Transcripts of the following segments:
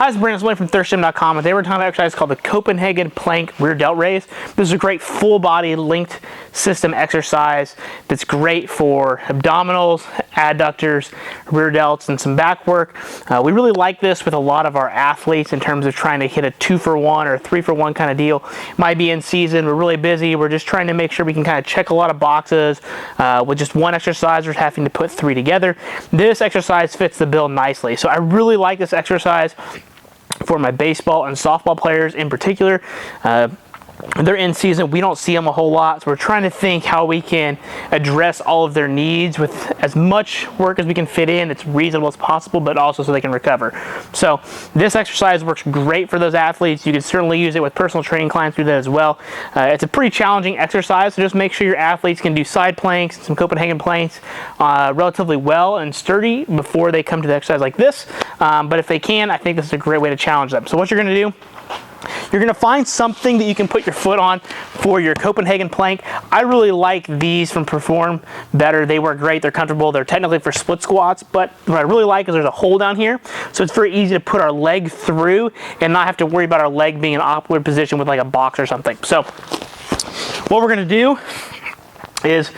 Hi, this is Brandon from thirstgym.com, and today we're talking about an exercise called the Copenhagen plank rear delt raise. This is a great full body linked system exercise that's great for abdominals, adductors, rear delts, and some back work. We really like this with a lot of our athletes in terms of trying to hit a 2-for-1 or a 3-for-1 kind of deal. Might be in season, we're really busy, we're just trying to make sure we can kind of check a lot of boxes with just one exercise or having to put 3 together. This exercise fits the bill nicely. So I really like this exercise for my baseball and softball players in particular. They're in season, we don't see them a whole lot, so we're trying to think how we can address all of their needs with as much work as we can fit in, it's reasonable as possible, but also so they can recover. So this exercise works great for those athletes. You can certainly use it with personal training clients through that as well. It's a pretty challenging exercise, so just make sure your athletes can do side planks, some Copenhagen planks relatively well and sturdy before they come to the exercise like this. But if they can, I think this is a great way to challenge them. So what you're going to do, you're going to find something that you can put your foot on for your Copenhagen plank. I really like these from Perform better. They work great. They're comfortable. They're technically for split squats, but what I really like is there's a hole down here. So it's very easy to put our leg through and not have to worry about our leg being in an awkward position with like a box or something. So what we're going to do is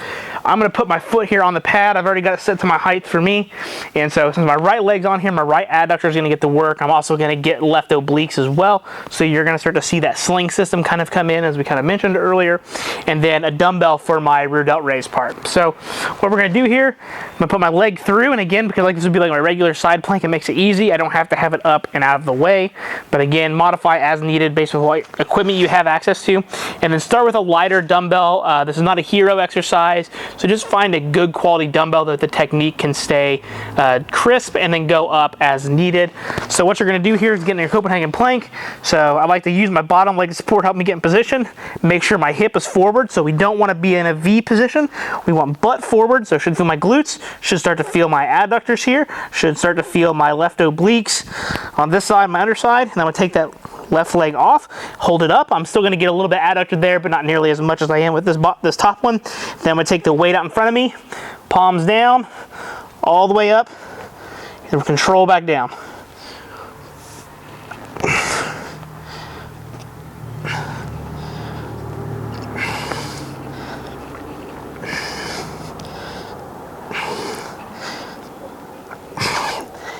I'm going to put my foot here on the pad. I've already got it set to my height for me. And so since my right leg's on here, my right adductor is going to get to work. I'm also going to get left obliques as well. So you're going to start to see that sling system kind of come in, as we kind of mentioned earlier. And then a dumbbell for my rear delt raise part. So what we're going to do here, I'm going to put my leg through. And again, because like this would be like my regular side plank, it makes it easy. I don't have to have it up and out of the way. But again, modify as needed based on what equipment you have access to. And then start with a lighter dumbbell. This is not a hero exercise. So just find a good quality dumbbell that the technique can stay crisp and then go up as needed. So what you're going to do here is get in your Copenhagen plank. So I like to use my bottom leg support, help me get in position. Make sure my hip is forward, so we don't want to be in a V position. We want butt forward, so I should feel my glutes, should start to feel my adductors here, should start to feel my left obliques on this side, my underside, and I'm going to take that left leg off, hold it up. I'm still going to get a little bit adductor there, but not nearly as much as I am with this top one. Then I'm going to take the weight out in front of me, palms down, all the way up, and control back down.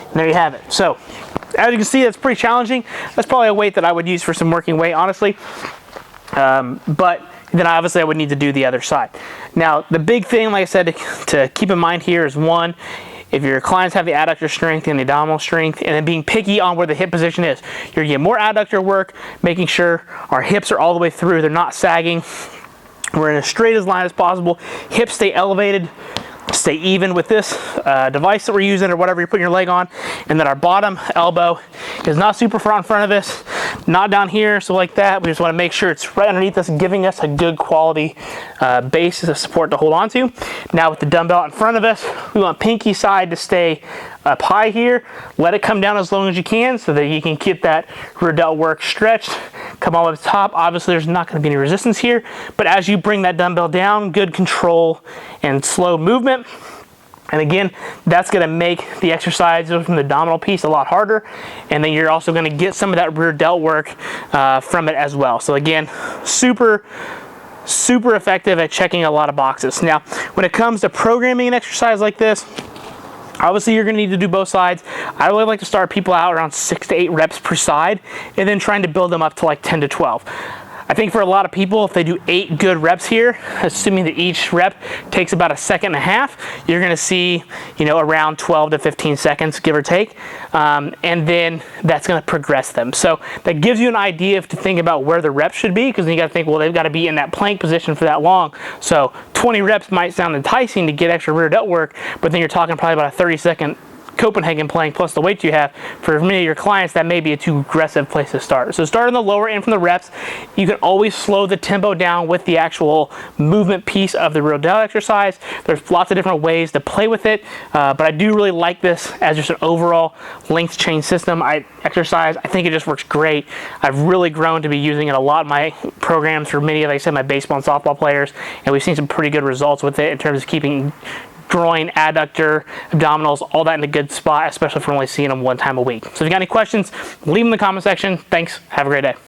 And there you have it. So as you can see, that's pretty challenging. That's probably a weight that I would use for some working weight, honestly. But then obviously I would need to do the other side. Now, the big thing, like I said, to keep in mind here is one, if your clients have the adductor strength and the abdominal strength, and then being picky on where the hip position is. You're going to get more adductor work, making sure our hips are all the way through, they're not sagging. We're in as straight as line as possible. Hips stay elevated. Stay even with this device that we're using or whatever you're putting your leg on, and then our bottom elbow is not super far in front of us, not down here, so like that. We just want to make sure it's right underneath us, giving us a good quality base of support to hold on to. Now with the dumbbell in front of us, we want pinky side to stay up high here. Let it come down as long as you can so that you can keep that rear delt work stretched. Come all the way to the top. Obviously there's not going to be any resistance here, but as you bring that dumbbell down, good control and slow movement. And again, that's going to make the exercise from the abdominal piece a lot harder, and then you're also going to get some of that rear delt work from it as well. So again, super effective at checking a lot of boxes. Now when it comes to programming an exercise like this, obviously you're going to need to do both sides. I really like to start people out around 6 to 8 reps per side, and then trying to build them up to like 10 to 12. I think for a lot of people, if they do 8 good reps here, assuming that each rep takes about 1.5 seconds, you're going to see, you know, around 12 to 15 seconds, give or take, and then that's going to progress them. So that gives you an idea to think about where the reps should be, because then you got to think, well, they've got to be in that plank position for that long. So 20 reps might sound enticing to get extra rear delt work, but then you're talking probably about a 30-second Copenhagen plank plus the weight you have. For many of your clients, that may be a too aggressive place to start. So start on the lower end from the reps. You can always slow the tempo down with the actual movement piece of the rear delt exercise. There's lots of different ways to play with it, but I do really like this as just an overall length chain system exercise. I think it just works great. I've really grown to be using it a lot in my programs for many of, like I said, my baseball and softball players, and we've seen some pretty good results with it in terms of keeping groin, adductor, abdominals, all that in a good spot, especially if we're only seeing them one time a week. So if you got any questions, leave them in the comment section. Thanks. Have a great day.